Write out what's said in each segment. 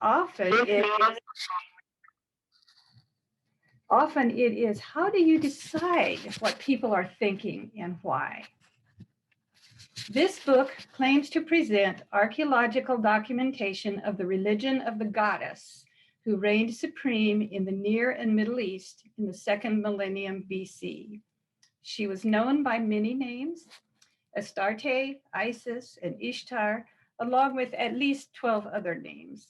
Often it is, often it is, how do you decide what people are thinking and why? This book claims to present archaeological documentation of the religion of the goddess who reigned supreme in the Near and Middle East in the second millennium BC. She was known by many names: Astarte, Isis, and Ishtar, along with at least 12 other names.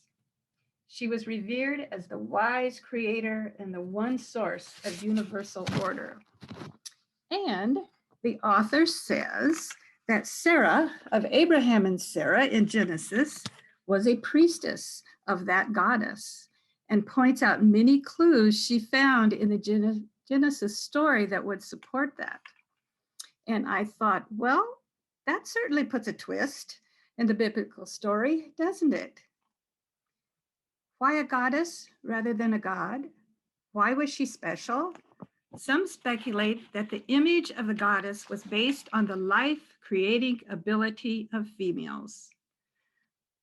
She was revered as the wise creator and the one source of universal order. And the author says that Sarah, of Abraham and Sarah in Genesis, was a priestess of that goddess, and points out many clues she found in the Genesis story that would support that. And I thought, well, that certainly puts a twist in the biblical story, doesn't it? Why a goddess rather than a god? Why was she special? Some speculate that the image of the goddess was based on the life-creating ability of females.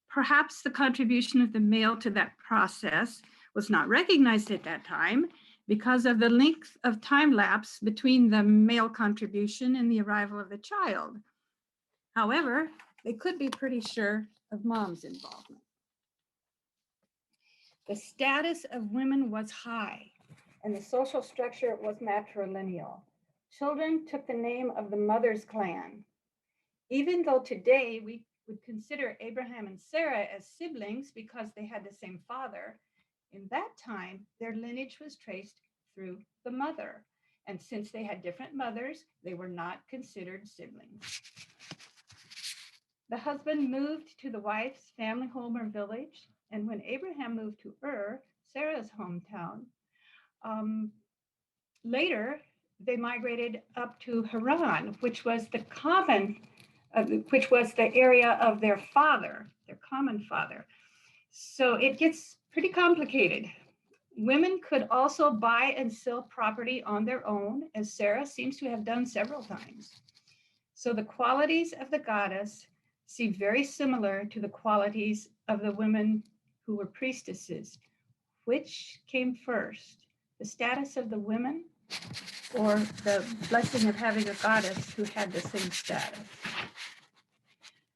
Perhaps the contribution of the male to that process was not recognized at that time because of the length of time lapse between the male contribution and the arrival of the child. However, they could be pretty sure of mom's involvement. The status of women was high, and the social structure was matrilineal. Children took the name of the mother's clan. Even though today we would consider Abraham and Sarah as siblings because they had the same father, in that time, their lineage was traced through the mother. And since they had different mothers, they were not considered siblings. The husband moved to the wife's family home or village. And when Abraham moved to Sarah's hometown, later they migrated up to Haran, which was the area of their father, their common father. So it gets pretty complicated. Women could also buy and sell property on their own, as Sarah seems to have done several times. So the qualities of the goddess seem very similar to the qualities of the women who were priestesses. Which came first, the status of the women or the blessing of having a goddess who had the same status?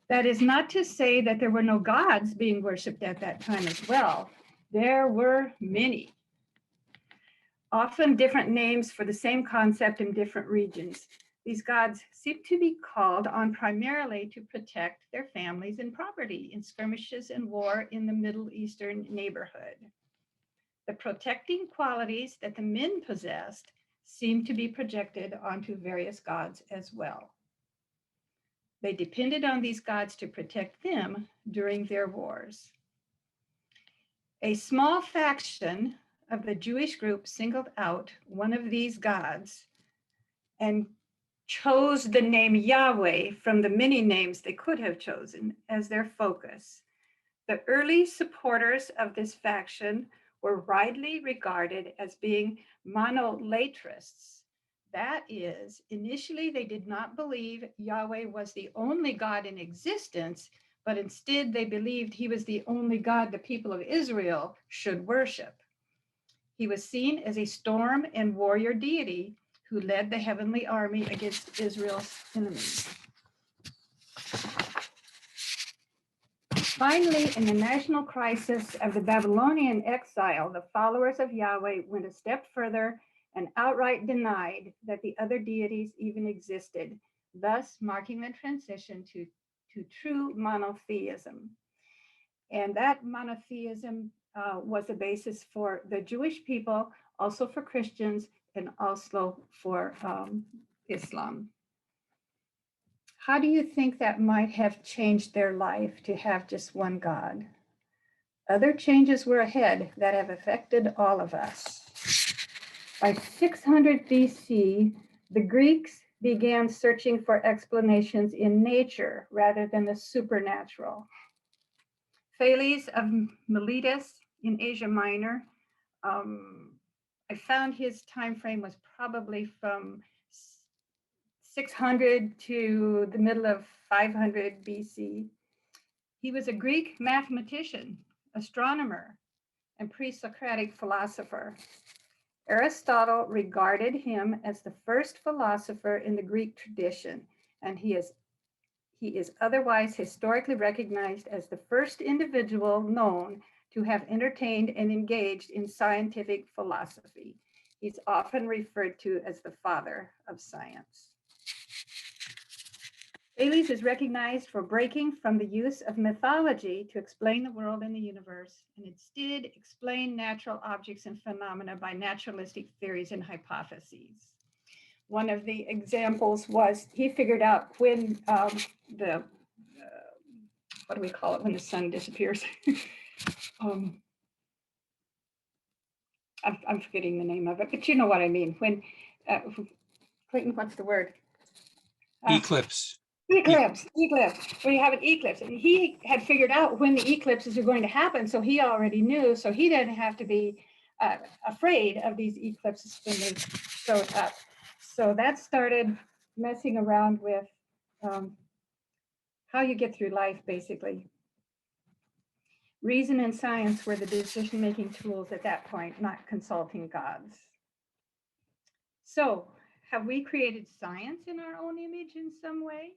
That is not to say that there were no gods being worshipped at that time as well. There were many, often different names for the same concept in different regions. These gods seem to be called on primarily to protect their families and property in skirmishes and war in the Middle Eastern neighborhood. The protecting qualities that the men possessed seem to be projected onto various gods as well. They depended on these gods to protect them during their wars. A small faction of the Jewish group singled out one of these gods and chose the name Yahweh from the many names they could have chosen as their focus. The early supporters of this faction were widely regarded as being monolatrists. That is, initially they did not believe Yahweh was the only God in existence, but instead they believed he was the only God the people of Israel should worship. He was seen as a storm and warrior deity who led the heavenly army against Israel's enemies. Finally, in the national crisis of the Babylonian exile, the followers of Yahweh went a step further and outright denied that the other deities even existed, thus marking the transition to true monotheism. And that monotheism was the basis for the Jewish people, also for Christians, and also for Islam. How do you think that might have changed their life to have just one God? Other changes were ahead that have affected all of us. By 600 BC, the Greeks began searching for explanations in nature rather than the supernatural. Thales of Miletus in Asia Minor, I found his time frame was probably from 600 to the middle of 500 BC. He was a Greek mathematician astronomer, and pre-Socratic philosopher. Aristotle regarded him as the first philosopher in the Greek tradition, and he is otherwise historically recognized as the first individual known to have entertained and engaged in scientific philosophy. He's often referred to as the father of science. Thales is recognized for breaking from the use of mythology to explain the world and the universe, and instead explain natural objects and phenomena by naturalistic theories and hypotheses. One of the examples was he figured out when what do we call it when the sun disappears? I'm forgetting the name of it, but you know what I mean. When Clayton, what's the word? Eclipse. Eclipse. When you have an eclipse, and he had figured out when the eclipses are going to happen, so he already knew, so he didn't have to be afraid of these eclipses when they showed up. So that started messing around with how you get through life, basically. Reason and science were the decision-making tools at that point, not consulting gods. So, have we created science in our own image in some way?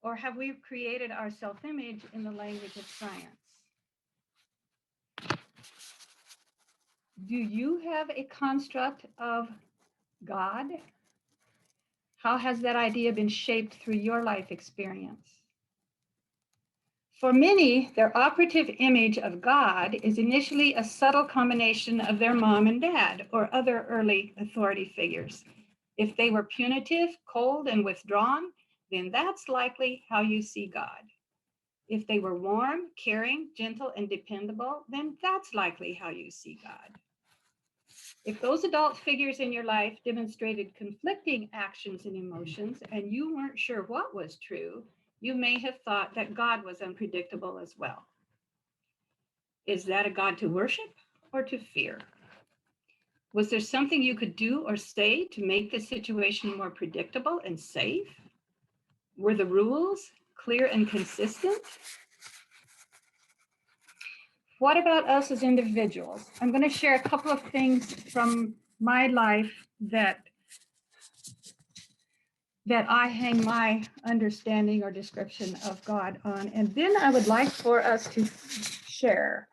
Or have we created our self-image in the language of science? Do you have a construct of God? How has that idea been shaped through your life experience? For many, their operative image of God is initially a subtle combination of their mom and dad or other early authority figures. If they were punitive, cold, and withdrawn, then that's likely how you see God. If they were warm, caring, gentle, and dependable, then that's likely how you see God. If those adult figures in your life demonstrated conflicting actions and emotions, and you weren't sure what was true, you may have thought that God was unpredictable as well. Is that a God to worship or to fear? Was there something you could do or say to make the situation more predictable and safe? Were the rules clear and consistent? What about us as individuals? I'm going to share a couple of things from my life that I hang my understanding or description of God on. And then I would like for us to share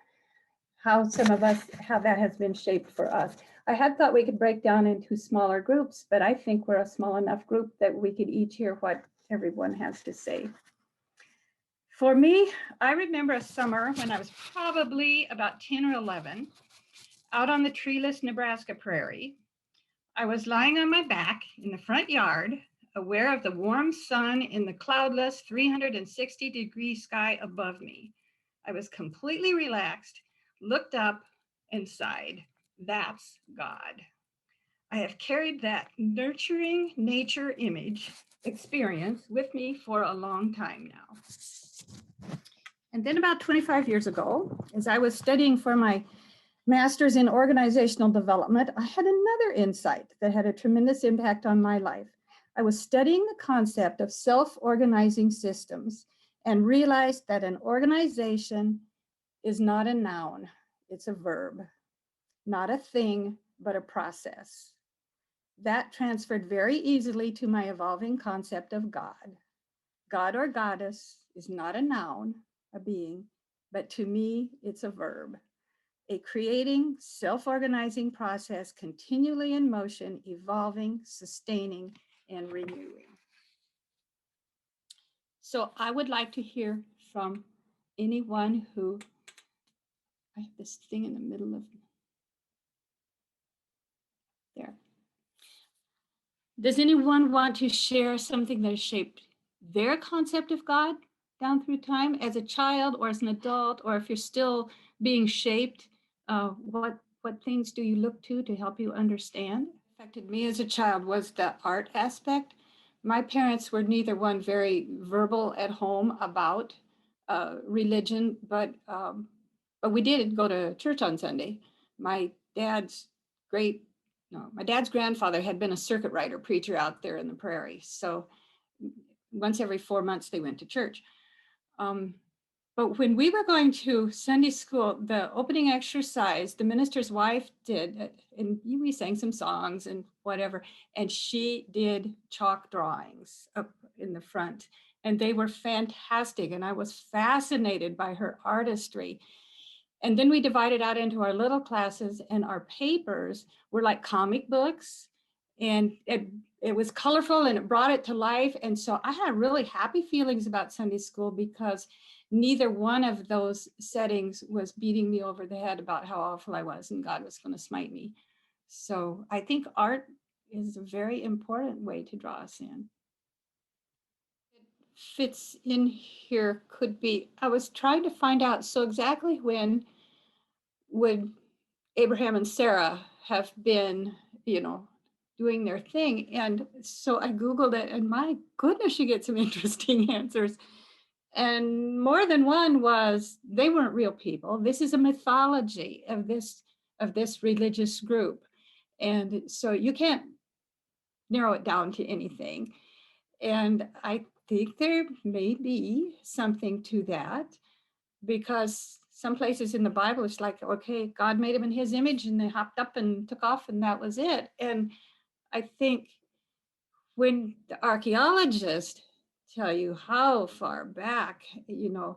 how that has been shaped for us. I had thought we could break down into smaller groups, but I think we're a small enough group that we could each hear what everyone has to say. For me, I remember a summer when I was probably about 10 or 11, out on the treeless Nebraska prairie. I was lying on my back in the front yard, aware of the warm sun in the cloudless 360-degree sky above me. I was completely relaxed, looked up, and sighed. That's God. I have carried that nurturing nature image experience with me for a long time now. And then about 25 years ago, as I was studying for my master's in organizational development, I had another insight that had a tremendous impact on my life. I was studying the concept of self-organizing systems and realized that an organization is not a noun, it's a verb, not a thing, but a process. That transferred very easily to my evolving concept of God. God or goddess is not a noun, a being, but to me, it's a verb. A creating, self-organizing process continually in motion, evolving, sustaining, and renewing. So I would like to hear from anyone who, I have this thing in the middle of there. Does anyone want to share something that has shaped their concept of God down through time as a child or as an adult, or if you're still being shaped, what things do you look to help you understand? Affected me as a child was the art aspect. My parents were neither one very verbal at home about religion, but we did go to church on Sunday. My dad's grandfather had been a circuit rider preacher out there in the prairie. So once every 4 months they went to church. But when we were going to Sunday school, the opening exercise, the minister's wife did, and we sang some songs and whatever, and she did chalk drawings up in the front, and they were fantastic. And I was fascinated by her artistry. And then we divided out into our little classes, and our papers were like comic books, and it was colorful and it brought it to life. And so I had really happy feelings about Sunday school because neither one of those settings was beating me over the head about how awful I was and God was going to smite me. So I think art is a very important way to draw us in. It fits in here could be, I was trying to find out, so exactly when would Abraham and Sarah have been, doing their thing. And so I Googled it, and my goodness, you get some interesting answers. And more than one was they weren't real people. This is a mythology of this religious group. And so you can't narrow it down to anything. And I think there may be something to that, because some places in the Bible it's like, okay, God made them in his image and they hopped up and took off and that was it. And I think when the archaeologists tell you how far back, the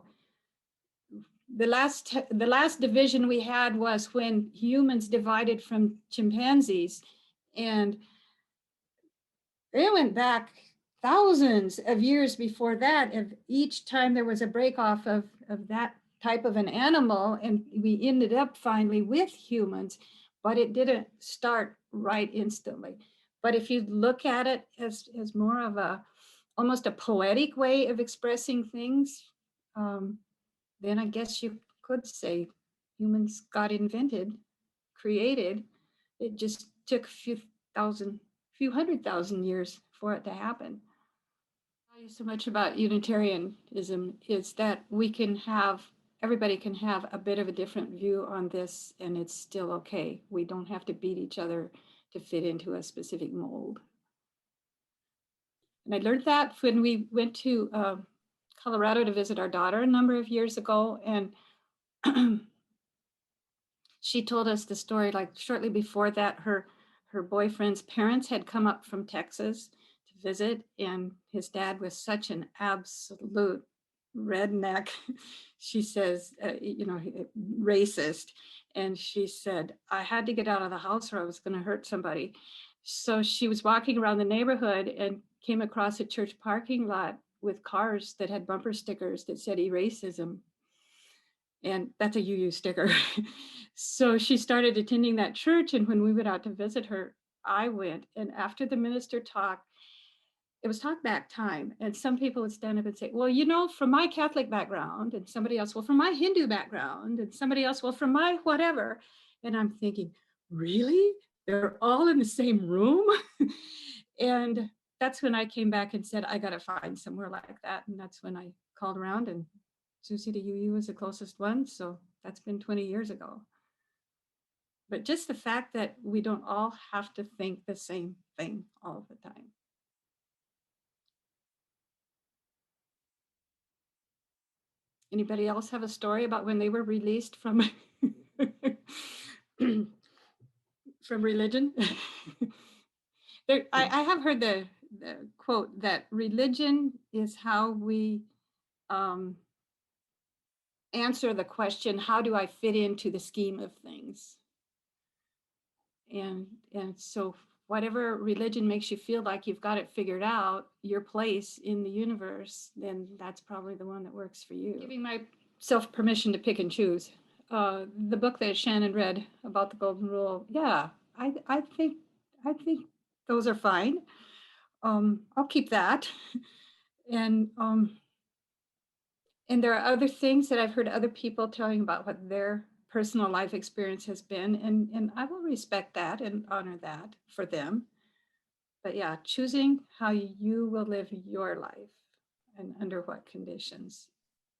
last division we had was when humans divided from chimpanzees, and it went back thousands of years before that. Of each time there was a break off of that type of an animal, and we ended up finally with humans, but it didn't start right instantly. But if you look at it as more of a almost a poetic way of expressing things, then I guess you could say humans got invented, created. It just took few 100,000 years for it to happen. What I value so much about Unitarianism is that everybody can have a bit of a different view on this, and it's still okay. We don't have to beat each other to fit into a specific mold. And I learned that when we went to Colorado to visit our daughter a number of years ago, and she told us the story like shortly before that her boyfriend's parents had come up from Texas to visit, and his dad was such an absolute redneck. She says, racist. And she said, I had to get out of the house or I was going to hurt somebody. So she was walking around the neighborhood and came across a church parking lot with cars that had bumper stickers that said "Eracism." And that's a UU sticker. So she started attending that church. And when we went out to visit her, I went. And after the minister talked, it was talk back time. And some people would stand up and say, well, from my Catholic background, and somebody else, well, from my Hindu background, and somebody else, well, from my whatever. And I'm thinking, really? They're all in the same room? And that's when I came back and said, I got to find somewhere like that. And that's when I called around, and Sioux City UU was the closest one. So that's been 20 years ago. But just the fact that we don't all have to think the same thing all the time. Anybody else have a story about when they were released from from religion? I have heard the quote that religion is how we answer the question, how do I fit into the scheme of things? And so whatever religion makes you feel like you've got it figured out, your place in the universe, then that's probably the one that works for you. Giving myself permission to pick and choose. The book that Shannon read about the Golden Rule, yeah, I think those are fine. I'll keep that. And there are other things that I've heard other people telling about what their personal life experience has been, and I will respect that and honor that for them. But yeah, choosing how you will live your life and under what conditions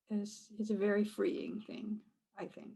is a very freeing thing, I think.